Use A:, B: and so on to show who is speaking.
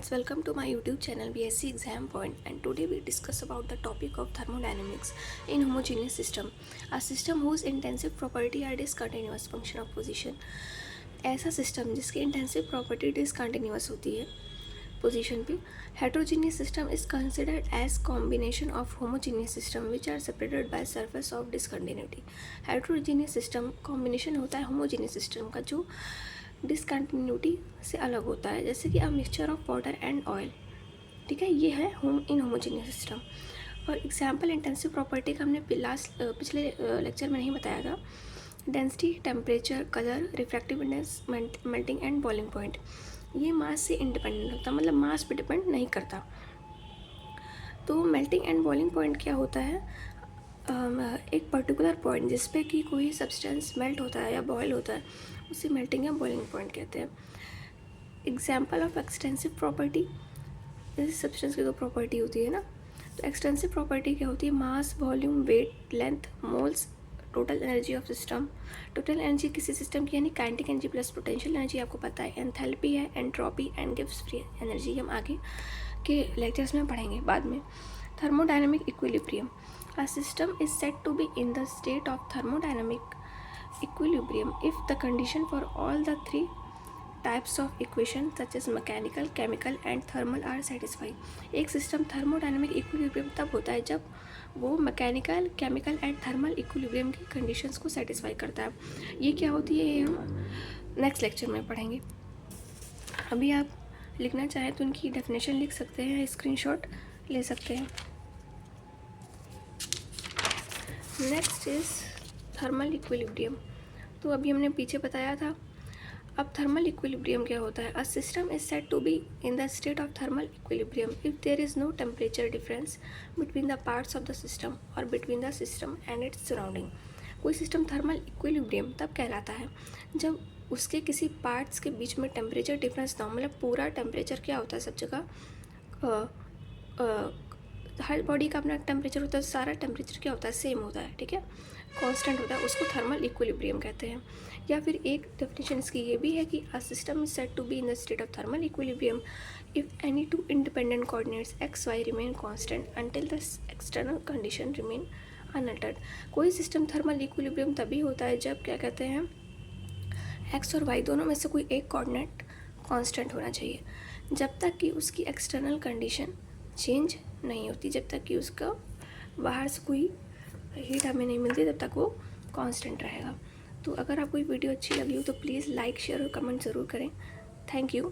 A: friends, welcome to my YouTube channel BSc Exam Point, and today we discuss about the topic of thermodynamics in homogeneous system, a system whose intensive property are discontinuous function of position। ऐसा system जिसकी intensive property discontinuous होती है position पे। Heterogeneous system is considered as combination of homogeneous system which are separated by surface of discontinuity. Heterogeneous system combination होता है homogeneous system का जो discontinuity से अलग होता है, जैसे कि a mixture of water and oil. ठीक है, ये है होमोजीनियस सिस्टम। और एग्जाम्पल इंटेंसिव प्रॉपर्टी का हमने पिछले लेक्चर में नहीं बताया था। Density, temperature, colour, refractive index, melting and boiling point. ये मास से इंडिपेंडेंट होता है, मतलब मास पे डिपेंड नहीं करता। तो मेल्टिंग एंड बॉइलिंग पॉइंट क्या होता है? एक पर्टिकुलर पॉइंट जिस पे कि कोई सब्सटेंस मेल्ट होता है या बॉयल होता है, उसे मेल्टिंग या बॉइलिंग पॉइंट कहते हैं। एग्जाम्पल ऑफ एक्सटेंसिव प्रॉपर्टी, जैसे सब्सटेंस की दो प्रॉपर्टी होती है ना, तो एक्सटेंसिव प्रॉपर्टी क्या होती है? Mass, volume, weight, length, moles, total energy of system. Total energy किसी सिस्टम की यानी kinetic energy plus potential energy आपको पता है। एंथैल्पी है, एंट्रोपी एंड गिव्स फ्री एनर्जी, हम आगे के लेक्चर्स में पढ़ेंगे बाद में। Thermodynamic equilibrium, a system is said to be in the state of thermodynamic equilibrium if the condition for all the three types of equation such as mechanical, chemical and thermal are satisfied। एक system thermodynamic equilibrium तब होता है जब वो mechanical, chemical and thermal equilibrium की conditions को satisfy करता है। ये क्या होती है, ये हम नेक्स्ट लेक्चर में पढ़ेंगे। अभी आप लिखना चाहें तो उनकी डेफिनेशन लिख सकते हैं, स्क्रीनशॉट ले सकते हैं। Next is thermal equilibrium. तो अभी हमने पीछे बताया था। अब थर्मल इक्विलिब्रियम क्या होता है? A system is said to be in the state of thermal equilibrium if there is no temperature difference between the parts of the system और between the system and its surrounding. कोई system thermal equilibrium तब कहलाता है जब उसके किसी parts के बीच में टेम्परेचर डिफरेंस ना हो। मतलब पूरा टेम्परेचर क्या होता है सब जगह, हर बॉडी का अपना टेम्परेचर होता है, सारा टेम्परेचर क्या होता है? सेम होता है, ठीक है, कांस्टेंट होता है, उसको थर्मल इक्विलिब्रियम कहते हैं। या फिर एक डेफिनेशन इसकी ये भी है कि a system is said to be in the state of thermal equilibrium if any two independent coordinates X Y remain constant until the external condition remain unaltered. कोई सिस्टम थर्मल इक्विलिब्रियम तभी होता है जब क्या कहते हैं, एक्स और Y दोनों में से कोई एक कोऑर्डिनेट कांस्टेंट होना चाहिए, जब तक कि उसकी एक्सटर्नल कंडीशन चेंज नहीं होती, जब तक कि उसका बाहर से कोई हीट हमें नहीं मिलती, तब तक वो कांस्टेंट रहेगा। तो अगर आपको ये वीडियो अच्छी लगी हो तो प्लीज़ लाइक, शेयर और कमेंट ज़रूर करें। Thank you.